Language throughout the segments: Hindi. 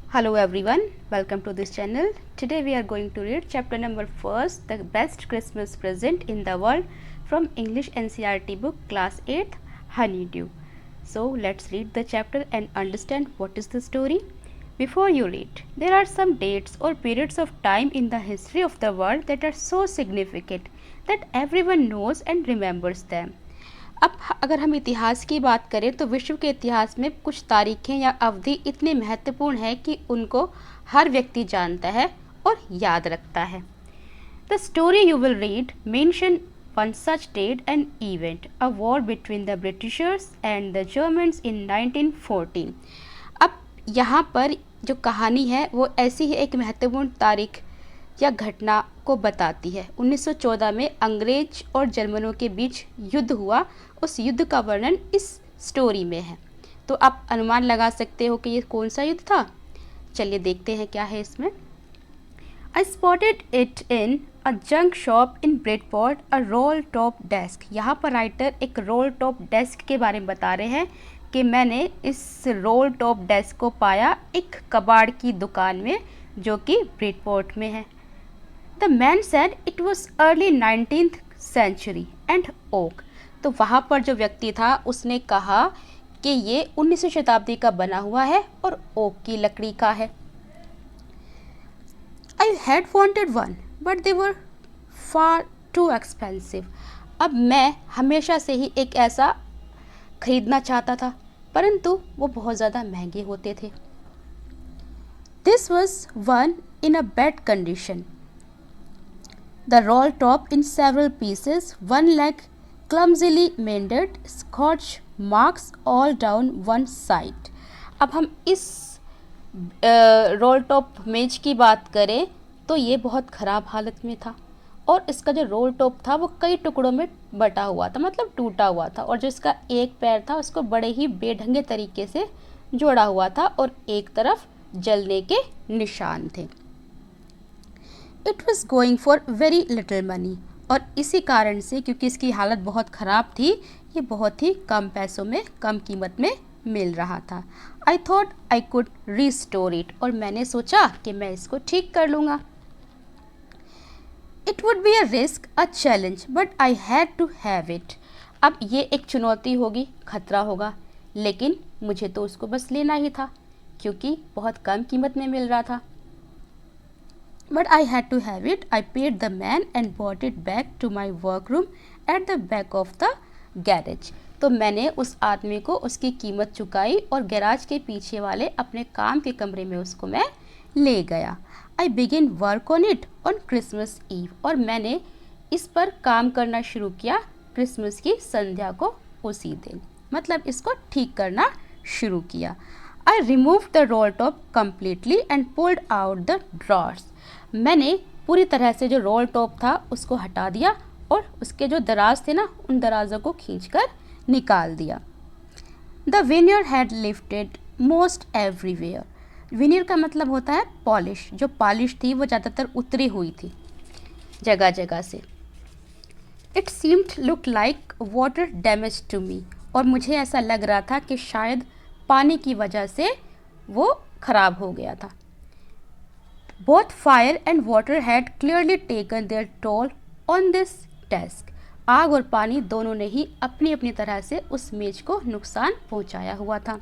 Hello everyone, welcome to this channel. Today we are going to read chapter number 1st, The Best Christmas Present in the World from English NCERT book class 8th Honeydew. So let's read the chapter and understand what is the story. Before you read, there are some dates or periods of time in the history of the world that are so significant that everyone knows and remembers them. अब अगर हम इतिहास की बात करें तो विश्व के इतिहास में कुछ तारीखें या अवधि इतनी महत्वपूर्ण है कि उनको हर व्यक्ति जानता है और याद रखता है. The story you will read mention one such date and event, a war between the Britishers and the Germans in 1914. अब यहाँ पर जो कहानी है वो ऐसी ही एक महत्वपूर्ण तारीख या घटना को बताती है. 1914 में अंग्रेज और जर्मनों के बीच युद्ध हुआ. उस युद्ध का वर्णन इस स्टोरी में है. तो आप अनुमान लगा सकते हो कि ये कौन सा युद्ध था. चलिए देखते हैं क्या है इसमें. I spotted it in a junk shop in Bridport, a roll top desk. यहाँ पर राइटर एक रोल टॉप डेस्क के बारे में बता रहे हैं कि मैंने इस रोल टॉप डेस्क को पाया एक कबाड़ की दुकान में जो कि ब्रिडपोर्ट में है. The man said it was early 19th century and oak. तो वहाँ पर जो व्यक्ति था उसने कहा कि ये 19वीं शताब्दी का बना हुआ है और ओक की लकड़ी का है. I had wanted one, but they were far too expensive. अब मैं हमेशा से ही एक ऐसा खरीदना चाहता था परंतु वो बहुत ज़्यादा महंगे होते थे. This was one in a bad condition. The roll top in several pieces, one leg clumsily mended, scotch marks all down one side. अब हम इस रोल टॉप मेज की बात करें तो ये बहुत ख़राब हालत में था और इसका जो रोल टॉप था वो कई टुकड़ों में बटा हुआ था, मतलब टूटा हुआ था. और जो इसका एक पैर था उसको बड़े ही बेढंगे तरीके से जोड़ा हुआ था और एक तरफ जलने के निशान थे. It was going for very little money. और इसी कारण से क्योंकि इसकी हालत बहुत ख़राब थी ये बहुत ही कम पैसों में कम कीमत में मिल रहा था. I thought I could restore it. और मैंने सोचा कि मैं इसको ठीक कर लूँगा. It would be a risk, a challenge, but I had to have it. अब ये एक चुनौती होगी, खतरा होगा, लेकिन मुझे तो उसको बस लेना ही था क्योंकि बहुत कम कीमत में मिल रहा था. But I had to have it. I paid the man and brought it back to my workroom at the back of the garage. तो मैंने उस आदमी को उसकी कीमत चुकाई और गैराज के पीछे वाले अपने काम के कमरे में उसको मैं ले गया. I began work on it on Christmas Eve. और मैंने इस पर काम करना शुरू किया क्रिसमस की संध्या को उसी दिन, मतलब इसको ठीक करना शुरू किया. I removed the roll top completely and pulled out the drawers. मैंने पूरी तरह से जो रोल टॉप था उसको हटा दिया और उसके जो दराज थे ना उन दराजों को खींचकर निकाल दिया. The veneer had lifted most everywhere. Veneer का मतलब होता है पॉलिश. जो पॉलिश थी वो ज़्यादातर उतरी हुई थी जगह जगह से. It seemed look like water damage to me. और मुझे ऐसा लग रहा था कि शायद पानी की वजह से वो ख़राब हो गया था. Both fire and water had clearly taken their toll on this desk. आग और पानी दोनों ने ही अपनी अपनी तरह से उस मेज को नुकसान पहुंचाया हुआ था.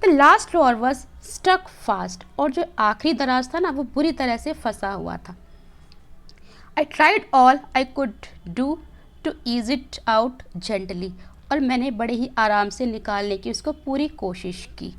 The last drawer was stuck fast. और जो आखिरी दराज था ना वो बुरी तरह से फंसा हुआ था. I tried all I could do to ease it out gently. और मैंने बड़े ही आराम से निकालने की उसको पूरी कोशिश की.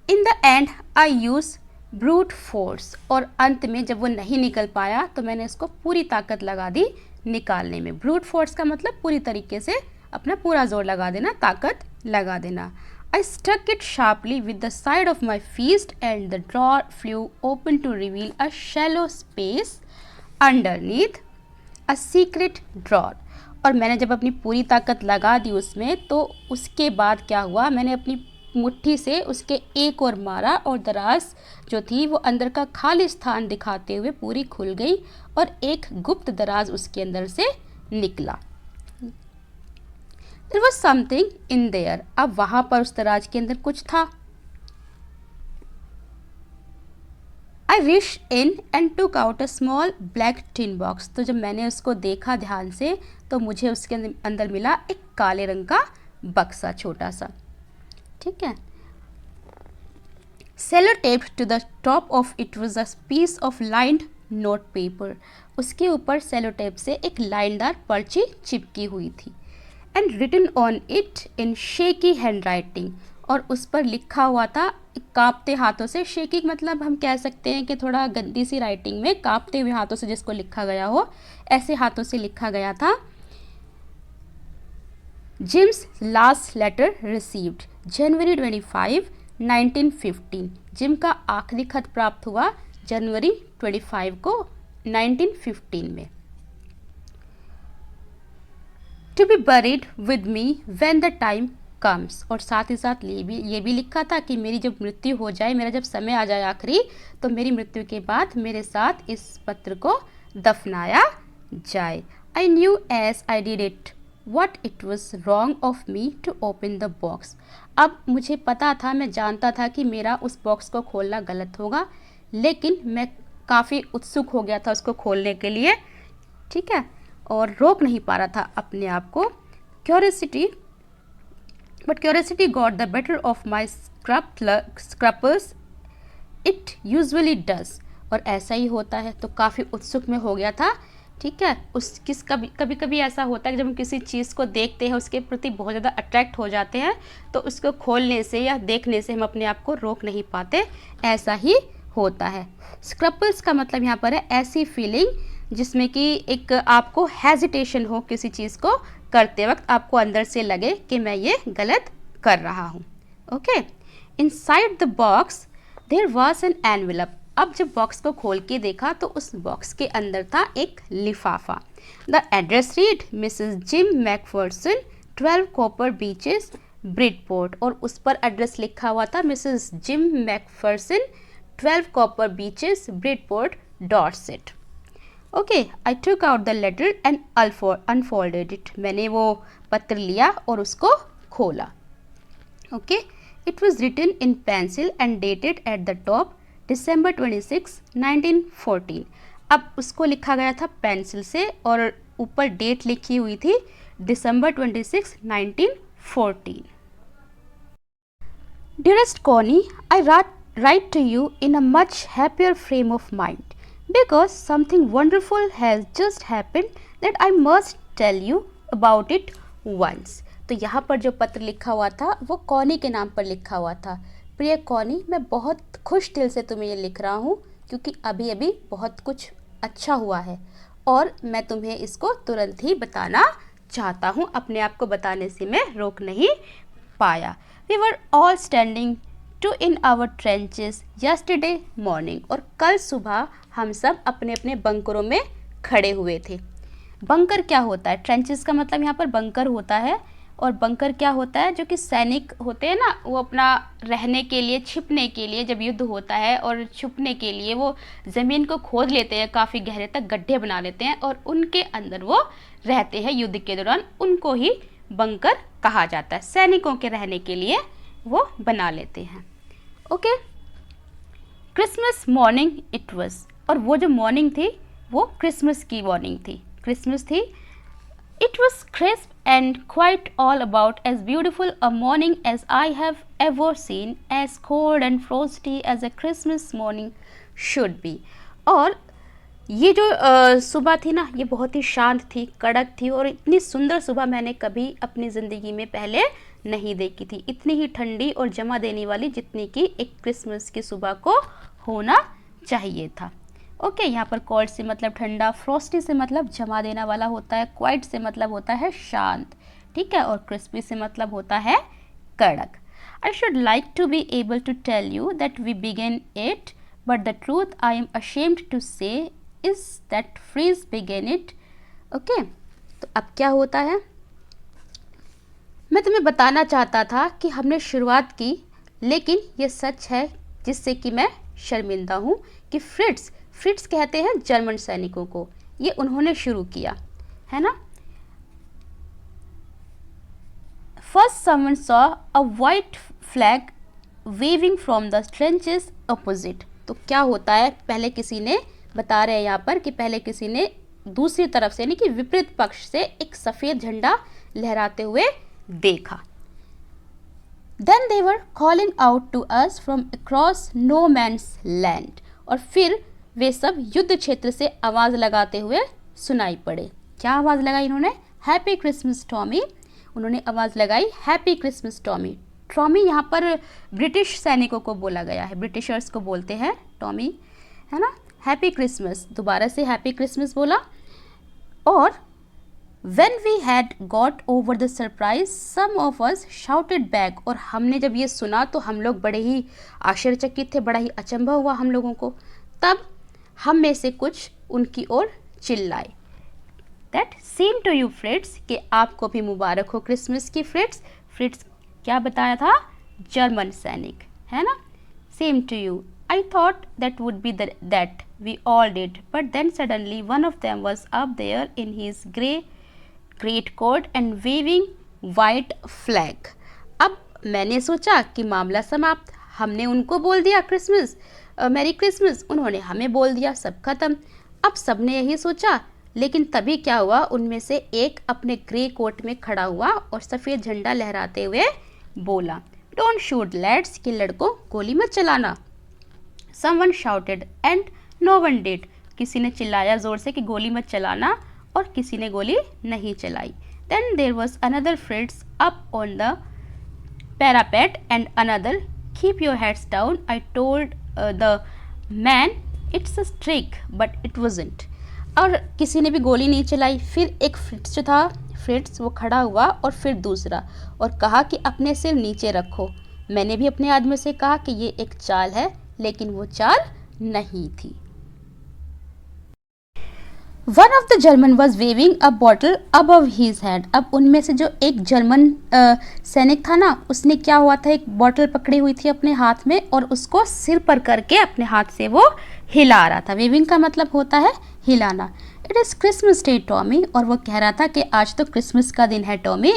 In the end I used brute force. और अंत में जब वो नहीं निकल पाया तो मैंने इसको पूरी ताकत लगा दी निकालने में. ब्रूट फोर्स का मतलब पूरी तरीके से अपना पूरा जोर लगा देना, ताकत लगा देना. I stuck it sharply with the side of my fist and the drawer flew open to reveal a shallow space underneath a secret drawer. और मैंने जब अपनी पूरी ताकत लगा दी उसमें तो उसके बाद क्या हुआ, मैंने अपनी मुट्ठी से उसके एक और मारा और दराज जो थी वो अंदर का खाली स्थान दिखाते हुए पूरी खुल गई और एक गुप्त दराज उसके अंदर से निकला. There was something in there. अब वहाँ पर उस दराज के अंदर कुछ था. I reached in and took out a small black tin box. तो जब मैंने उसको देखा ध्यान से तो मुझे उसके अंदर मिला एक काले रंग का बक्सा छोटा सा, ठीक है. Sellotaped to the top of it was a piece of lined note paper. उसके ऊपर सेलोटेप से एक लाइनदार पर्ची चिपकी हुई थी. And written on it in shaky handwriting. और उस पर लिखा हुआ था कांपते हाथों से. शेकी मतलब हम कह सकते हैं कि थोड़ा गंदी सी राइटिंग में कांपते हुए हाथों से जिसको लिखा गया हो, ऐसे हाथों से लिखा गया था. जिम्स लास्ट लेटर रिसीव्ड जनवरी 25, 1915. जिम का आखिरी खत प्राप्त हुआ जनवरी 25 को 1915 में. To be buried with me when the time comes. और साथ ही साथ ये भी लिखा था कि मेरी जब मृत्यु हो जाए, मेरा जब समय आ जाए आखिरी, तो मेरी मृत्यु के बाद मेरे साथ इस पत्र को दफनाया जाए. I knew as I did it what it was wrong of me to open the box. अब मुझे पता था, मैं जानता था कि मेरा उस बॉक्स को खोलना गलत होगा, लेकिन मैं काफ़ी उत्सुक हो गया था उसको खोलने के लिए, ठीक है, और रोक नहीं पा रहा था अपने आप को. Curiosity got the better of my scrapers it usually does. और ऐसा ही होता है, तो काफ़ी उत्सुक में हो गया था, ठीक है. कभी कभी ऐसा होता है कि जब हम किसी चीज़ को देखते हैं, उसके प्रति बहुत ज़्यादा अट्रैक्ट हो जाते हैं, तो उसको खोलने से या देखने से हम अपने आप को रोक नहीं पाते. ऐसा ही होता है. स्क्रैपल्स का मतलब यहाँ पर है ऐसी फीलिंग जिसमें कि एक आपको हेजिटेशन हो, किसी चीज़ को करते वक्त आपको अंदर से लगे कि मैं ये गलत कर रहा हूँ. Okay. Inside the box there was an envelope. अब जब बॉक्स को खोल के देखा तो उस बॉक्स के अंदर था एक लिफाफा. The address read Mrs Jim McPherson 12 Copper Beeches Bridport. और उस पर एड्रेस लिखा हुआ था Mrs Jim McPherson 12 Copper Beeches Bridport Dorset. Okay. I took out the letter and unfolded it. मैंने वो पत्र लिया और उसको खोला. Okay. It was written in pencil and dated at the top December 26, 1914. अब उसको लिखा गया था पेंसिल से और ऊपर डेट लिखी हुई थी December 26, 1914. Dearest Connie, I write to you in a much happier frame of mind because something wonderful has just happened that I must tell you about it once. तो यहाँ पर जो पत्र लिखा हुआ था वो कॉनी के नाम पर लिखा हुआ था. प्रिय कॉनी, मैं बहुत खुश दिल से तुम्हें ये लिख रहा हूँ क्योंकि अभी अभी बहुत कुछ अच्छा हुआ है और मैं तुम्हें इसको तुरंत ही बताना चाहता हूँ. अपने आप को बताने से मैं रोक नहीं पाया. We were all standing to in our trenches yesterday morning. और कल सुबह हम सब अपने अपने बंकरों में खड़े हुए थे. बंकर क्या होता है? ट्रेंचेस का मतलब यहाँ पर बंकर होता है. और बंकर क्या होता है? जो कि सैनिक होते हैं ना, वो अपना रहने के लिए, छिपने के लिए, जब युद्ध होता है और छुपने के लिए वो ज़मीन को खोद लेते हैं, काफ़ी गहरे तक गड्ढे बना लेते हैं और उनके अंदर वो रहते हैं युद्ध के दौरान. उनको ही बंकर कहा जाता है. सैनिकों के रहने के लिए वो बना लेते हैं. Okay. Christmas morning it was. और वो जो मॉर्निंग थी वो क्रिसमस की मॉर्निंग थी, क्रिसमस थी. It was crisp and quite all about as beautiful a morning as I have ever seen, as cold and frosty as a Christmas morning should be. और ये जो सुबह थी ना, ये बहुत ही शांत थी, कड़क थी और इतनी सुंदर सुबह मैंने कभी अपनी ज़िंदगी में पहले नहीं देखी थी. इतनी ही ठंडी और जमा देने वाली जितनी कि एक क्रिसमस की सुबह को होना चाहिए था. ओके. यहाँ पर कोल्ड से मतलब ठंडा, फ्रॉस्टी से मतलब जमा देना वाला होता है, क्वाइट से मतलब होता है शांत, ठीक है, और क्रिस्पी से मतलब होता है कड़क. I should like to be able to tell you that we began it but the truth I am ashamed to say is that Fritz began it. Okay. तो अब क्या होता है, मैं तुम्हें बताना चाहता था कि हमने शुरुआत की, लेकिन ये सच है जिससे कि मैं शर्मिंदा हूँ कि फ्रिट्स कहते हैं जर्मन सैनिकों को, ये उन्होंने शुरू किया है ना. First someone saw a white flag waving from the trenches opposite. तो क्या होता है, पहले किसी ने बता रहे हैं यहाँ पर कि पहले किसी ने दूसरी तरफ से यानी कि विपरीत पक्ष से एक सफ़ेद झंडा लहराते हुए देखा। Then they were calling out to us from across no man's land. और फिर वे सब युद्ध क्षेत्र से आवाज़ लगाते हुए सुनाई पड़े। क्या आवाज़ लगाई इन्होंने? Happy Christmas Tommy. उन्होंने आवाज़ लगाई हैप्पी क्रिसमस टॉमी। टॉमी यहाँ पर ब्रिटिश सैनिकों को बोला गया है, ब्रिटिशर्स को बोलते हैं टॉमी, है ना। हैप्पी क्रिसमस, दोबारा से हैप्पी क्रिसमस बोला। और When we had got over the surprise, some of us shouted back. और हमने जब ये सुना तो हम लोग बड़े ही आश्चर्यचकित थे, बड़ा ही अचंभा हुआ हम लोगों को। तब हम में से कुछ उनकी ओर चिल्लाए। That same to you, Fritz, कि आपको भी मुबारक हो क्रिसमस की फ्रिट्स। फ्रिट्स क्या बताया था? जर्मन सैनिक, है ना। Same to you. I thought that would be that we all did, but then suddenly one of them was up there in his great coat and waving white flag. अब मैंने सोचा कि मामला समाप्त, हमने उनको बोल दिया क्रिसमस मैरी क्रिसमस, उन्होंने हमें बोल दिया, सब खत्म। अब सबने यही सोचा, लेकिन तभी क्या हुआ, उनमें से एक अपने ग्रे कोट में खड़ा हुआ और सफ़ेद झंडा लहराते हुए बोला, डोंट शूट लेट्स, कि लड़कों गोली मत चलाना। Someone shouted and no one did. किसी ने चिल्लाया ज़ोर से कि गोली मत चलाना, और किसी ने गोली नहीं चलाई। Then there was another Fritz up on the parapet and another, keep your heads down. I told the man it's a trick, but it wasn't. और किसी ने भी गोली नहीं चलाई। फिर एक फ्रिट्स जो था, फ्रिट्स वो खड़ा हुआ और फिर दूसरा, और कहा कि अपने सिर नीचे रखो। मैंने भी अपने आदमी से कहा कि ये एक चाल है, लेकिन वो चाल नहीं थी। One of the German was waving a bottle above his head. अब उनमें से जो एक जर्मन सैनिक था ना, उसने क्या हुआ था, एक बॉटल पकड़ी हुई थी अपने हाथ में और उसको सिर पर करके अपने हाथ से वो हिला रहा था। वेविंग का मतलब होता है हिलाना। It is Christmas day Tommy, और वो कह रहा था कि आज तो क्रिसमस का दिन है Tommy.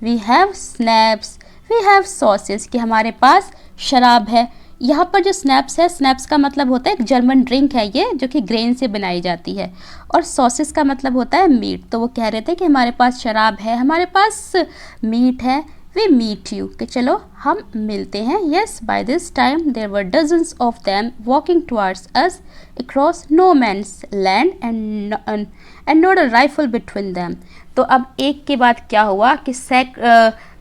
We have schnapps, we have sausages, कि हमारे पास शराब है। यहाँ पर जो स्नैप्स है, स्नैप्स का मतलब होता है एक जर्मन ड्रिंक है ये, जो कि ग्रेन से बनाई जाती है, और सॉसेस का मतलब होता है मीट। तो वो कह रहे थे कि हमारे पास शराब है, हमारे पास मीट है, वी मीट यू, कि चलो हम मिलते हैं। Yes, by this time there were dozens of them walking towards us across no man's land and not a rifle between them. तो अब एक के बाद क्या हुआ कि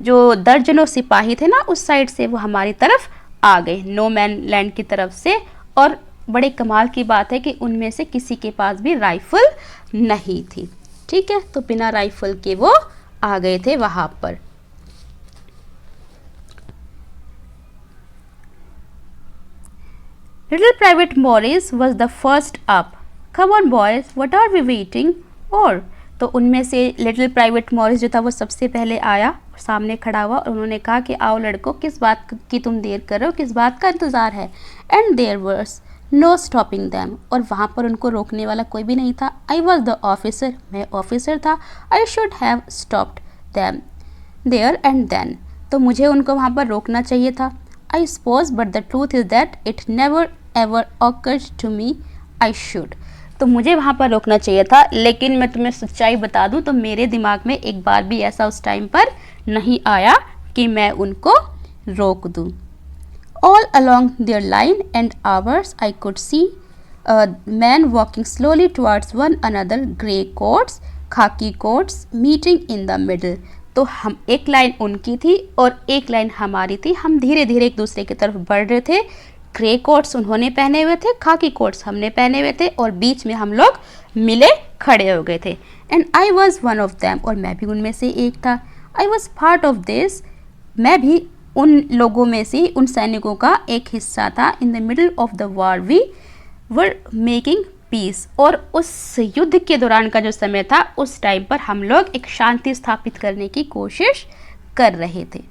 जो दर्जनों सिपाही थे ना उस साइड से, वो हमारी तरफ आ गए, नो मैन लैंड की तरफ से। और बड़े कमाल की बात है कि उनमें से किसी के पास भी राइफल नहीं थी। ठीक है, तो बिना राइफल के वो आ गए थे वहां पर। Little private Morris was the first up. Come on boys, what are we waiting for? तो उनमें से लिटिल प्राइवेट मॉरिस जो था वो सबसे पहले आया, सामने खड़ा हुआ, और उन्होंने कहा कि आओ लड़कों, किस बात की तुम देर कर रहे हो, किस बात का इंतज़ार है। And there was no stopping them, और वहाँ पर उनको रोकने वाला कोई भी नहीं था। आई वॉज द ऑफिसर, मैं ऑफिसर था। I should have stopped them there and then, तो मुझे उनको वहाँ पर रोकना चाहिए था। I suppose, but the truth is that it never ever occurred to me I should, तो मुझे वहाँ पर रोकना चाहिए था, लेकिन मैं तुम्हें सच्चाई बता दूँ तो मेरे दिमाग में एक बार भी ऐसा उस टाइम पर नहीं आया कि मैं उनको रोक दूँ। All along their line and ours I could see men walking slowly towards one another, grey coats, khaki coats, meeting in the middle. तो हम, एक लाइन उनकी थी और एक लाइन हमारी थी, हम धीरे धीरे एक दूसरे की तरफ बढ़ रहे थे। ग्रे कोट्स उन्होंने पहने हुए थे, खाकी कोट्स हमने पहने हुए थे, और बीच में हम लोग मिले खड़े हो गए थे। And I was one of them, और मैं भी उनमें से एक था। I was part of this, मैं भी उन लोगों में से, उन सैनिकों का एक हिस्सा था। In the middle of the war we were making peace, और उस युद्ध के दौरान का जो समय था उस टाइम पर हम लोग एक शांति स्थापित करने की कोशिश कर रहे थे।